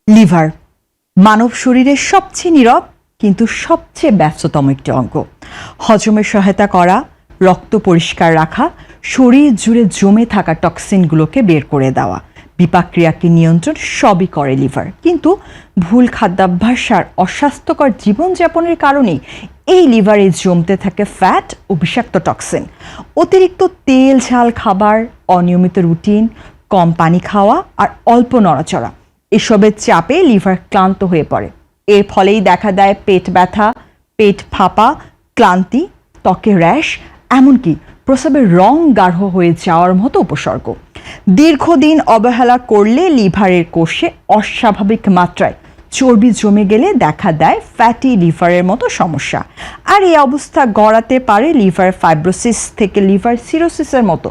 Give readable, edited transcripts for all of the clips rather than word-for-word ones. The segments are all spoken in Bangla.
লিভার মানব শরীরের সবচেয়ে নীরব কিন্তু সবচেয়ে ব্যস্ততম একটি অঙ্গ। হজমে সহায়তা করা, রক্ত পরিষ্কার রাখা, শরীর জুড়ে জমে থাকা টক্সিনগুলোকে বের করে দেওয়া, বিপাকক্রিয়াকে নিয়ন্ত্রণ সবই করে লিভার। কিন্তু ভুল খাদ্যাভ্যাস আর অস্বাস্থ্যকর জীবনযাপনের কারণেই এই লিভারে জমতে থাকে ফ্যাট ও বিষাক্ত টক্সিন। অতিরিক্ত তেল ঝাল খাবার, অনিয়মিত রুটিন, কম পানি খাওয়া আর অল্প নড়াচড়া, এসবের চাপে লিভার ক্লান্ত হয়ে পড়ে। এর ফলেই দেখা দেয় পেট ব্যথা, পেট ফাঁপা, ক্লান্তি, ত্বকে র্যাশ, এমনকি প্রস্রাবের রং গাঢ় হয়ে যাওয়ার মতো উপসর্গ। দীর্ঘদিন অবহেলা করলে লিভারের কোষে অস্বাভাবিক মাত্রায় চর্বি জমে গেলে দেখা দেয় ফ্যাটি লিভারের মতো সমস্যা। আর এই অবস্থা গড়াতে পারে লিভার ফাইব্রোসিস থেকে লিভার সিরোসিসের মতো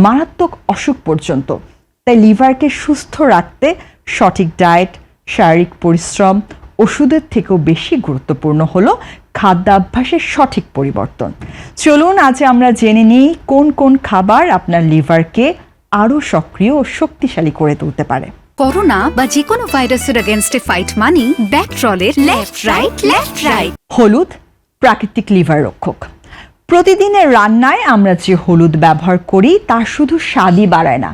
মারাত্মক অসুখ পর্যন্ত। তাই লিভারকে সুস্থ রাখতে সঠিক ডায়েট, শারীরিক পরিশ্রম, ওষুধের থেকেও বেশি গুরুত্বপূর্ণ হলো খাদ্যাভ্যাসের সঠিক পরিবর্তন। চলুন আজ আমরা জেনে নিই কোন কোন খাবার আপনার লিভারকে আরও সক্রিয় ও শক্তিশালী করে তুলতে পারে। করোনা বা যে কোনো ভাইরাসের এগেইনস্টে ফাইট মানি ব্যাকট্রলের লেফট রাইট। হলুদ প্রাকৃতিক লিভার রক্ষক। প্রতিদিনের রান্নায় আমরা যে হলুদ ব্যবহার করি তা শুধু স্বাদই বাড়ায় না,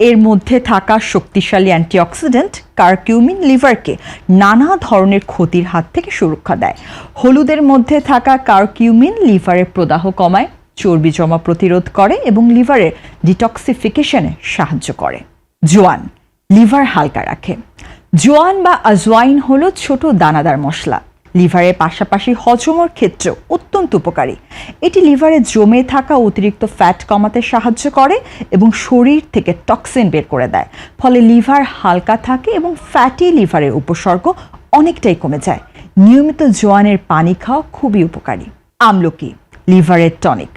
এর মধ্যে থাকা শক্তিশালী অ্যান্টিঅক্সিডেন্ট কারকিউমিন লিভারকে নানা ধরনের ক্ষতির হাত থেকে সুরক্ষা দেয়। হলুদের মধ্যে থাকা কারকিউমিন লিভারের প্রদাহ কমায়, চর্বি জমা প্রতিরোধ করে এবং লিভারের ডিটক্সিফিকেশনে সাহায্য করে। জোয়ান লিভার হালকা রাখে। জোয়ান বা আজওয়াইন হলো ছোট দানাদার মশলা, লিভারের পাশাপাশি হজমের ক্ষেত্রেও অত্যন্ত উপকারী। এটি লিভারে জমে থাকা অতিরিক্ত ফ্যাট কমাতে সাহায্য করে এবং শরীর থেকে টক্সিন বের করে দেয়। ফলে লিভার হালকা থাকে এবং ফ্যাটি লিভারের উপসর্গ অনেকটাই কমে যায়। নিয়মিত জোয়ানের পানি খাওয়া খুবই উপকারী। আমলকি লিভারের টনিক।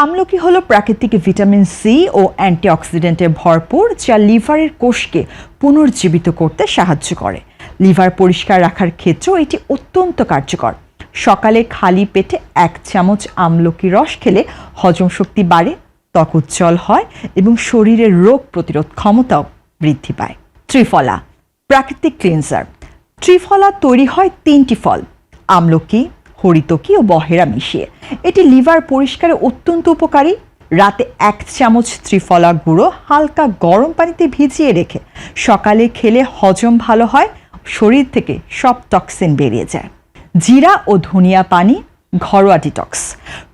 আমলকি হলো প্রাকৃতিক ভিটামিন সি ও অ্যান্টিঅক্সিডেন্টে ভরপুর, যা লিভারের কোষকে পুনর্জীবিত করতে সাহায্য করে। লিভার পরিষ্কার রাখার ক্ষেত্রেও এটি অত্যন্ত কার্যকর। সকালে খালি পেটে 1 চামচ আমলকি রস খেলে হজম শক্তি বাড়ে, ত্বক উজ্জ্বল হয় এবং শরীরের রোগ প্রতিরোধ ক্ষমতাও বৃদ্ধি পায়। ত্রিফলা প্রাকৃতিক ক্লিনজার। ত্রিফলা তৈরি হয় 3টি ফল, আমলকি, হরিতকি ও বহেরা মিশিয়ে। এটি লিভার পরিষ্কারে অত্যন্ত উপকারী। রাতে 1 চামচ ত্রিফলা গুঁড়ো হালকা গরম পানিতে ভিজিয়ে রেখে সকালে খেলে হজম ভালো হয়, শরীর থেকে সব টক্সিন বেরিয়ে যায়। জিরা ও ধনিয়া পানি ঘরোয়া ডিটক্স।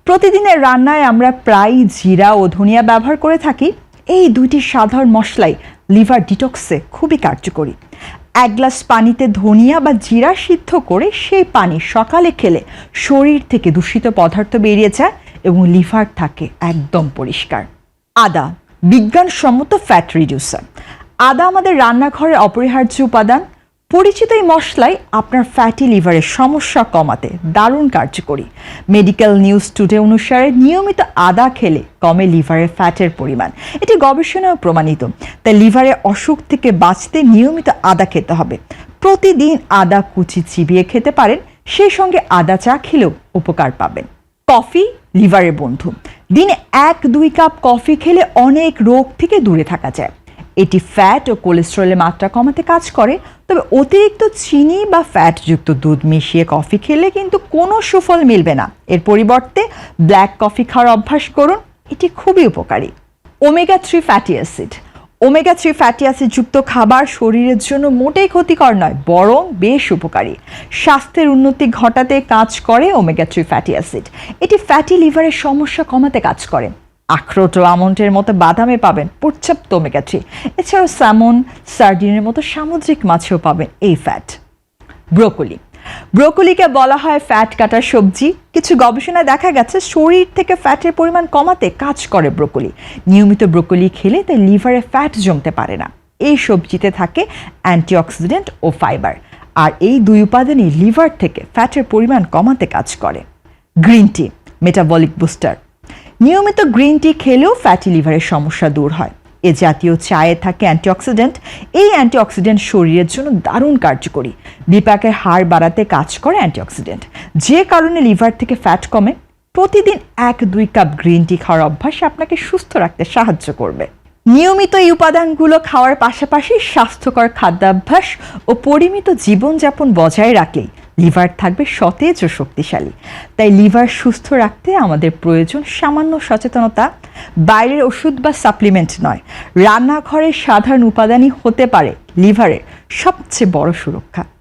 প্রতিদিনের রান্নায় আমরা প্রায় জিরা ও ধনিয়া ব্যবহার করে থাকি। এই দুইটি সাধারণ মশলাই লিভার ডিটক্সে খুবই কার্যকরী। 1 গ্লাস পানিতে ধনিয়া বা জিরা সিদ্ধ করে সেই পানি সকালে খেলে শরীর থেকে দূষিত পদার্থ বেরিয়ে যায় এবং লিভার থাকে একদম পরিষ্কার। আদা বিজ্ঞানসম্মত ফ্যাট রিডিউসার। আদা আমাদের রান্নাঘরের অপরিহার্য উপাদান। পরিচিত এই মশলাই আপনার ফ্যাটি লিভারের সমস্যা কমাতে দারুণ কার্যকরী। মেডিকেল নিউজ টুডে অনুসারে নিয়মিত আদা খেলে কমে লিভারের ফ্যাটের পরিমাণ। এটি গবেষণায় প্রমাণিত। তাই লিভারের অসুখ থেকে বাঁচতে নিয়মিত আদা খেতে হবে। প্রতিদিন আদা কুচি চিবিয়ে খেতে পারেন, সেই সঙ্গে আদা চা খেলেও উপকার পাবেন। কফি লিভারের বন্ধু। দিনে 1-2 কাপ কফি খেলে অনেক রোগ থেকে দূরে থাকা যায়। এটি ফ্যাট ও কোলেস্টেরলের মাত্রা কমাতে কাজ করে। তবে অতিরিক্ত চিনি বা ফ্যাটযুক্ত দুধ মিশিয়ে কফি খেলে কিন্তু কোনো সুফল মিলবে না। এর পরিবর্তে ব্ল্যাক কফি খাওয়ার অভ্যাস করুন, এটি খুবই উপকারী। Omega 3 fatty acid. Omega 3 fatty অ্যাসিডযুক্ত খাবার শরীরের জন্য মোটেই ক্ষতিকর নয়, বরং বেশ উপকারী। স্বাস্থ্যের উন্নতি ঘটাতে কাজ করে ওমেগা 3 ফ্যাটি অ্যাসিড। এটি ফ্যাটি লিভারের সমস্যা কমাতে কাজ করে। আখরোট ও আমন্ডের মতো বাদামে পাবেন পর্যাপ্ত ওমেগা 3। এছাড়াও স্যামন, সার্ডিনের মতো সামুদ্রিক মাছেও পাবেন এই ফ্যাট। ব্রোকলি। ব্রোকলিকে বলা হয় ফ্যাট কাটার সবজি। কিছু গবেষণায় দেখা গেছে শরীর থেকে ফ্যাটের পরিমাণ কমাতে কাজ করে ব্রোকলি। নিয়মিত ব্রোকলি খেলে তাই লিভারে ফ্যাট জমতে পারে না। এই সবজিতে থাকে অ্যান্টিঅক্সিডেন্ট ও ফাইবার, আর এই 2 উপাদানই লিভার থেকে ফ্যাটের পরিমাণ কমাতে কাজ করে। Green tea metabolic booster. নিয়মিত গ্রিন টি খেলেও ফ্যাটি লিভারের সমস্যা দূর হয়। এ জাতীয় চায়ে থাকে অ্যান্টিঅক্সিডেন্ট। এই অ্যান্টিঅক্সিডেন্ট শরীরের জন্য দারুণ কার্যকরী। বিপাকের হার বাড়াতে কাজ করে অ্যান্টিঅক্সিডেন্ট, যে কারণে লিভার থেকে ফ্যাট কমে। প্রতিদিন 1-2 কাপ গ্রিন টি খাওয়ার অভ্যাস আপনাকে সুস্থ রাখতে সাহায্য করবে। নিয়মিত এই উপাদানগুলো খাওয়ার পাশাপাশি স্বাস্থ্যকর খাদ্যাভ্যাস ও পরিমিত জীবনযাপন বজায় রাখলেই লিভার থাকবে সতেজ ও শক্তিশালী। তাই লিভার সুস্থ রাখতে আমাদের প্রয়োজন সামান্য সচেতনতা, বাইরের ওষুধ বা সাপ্লিমেন্ট নয়। রান্নাঘরের সাধারণ উপাদানই হতে পারে লিভারের সবচেয়ে বড় সুরক্ষা।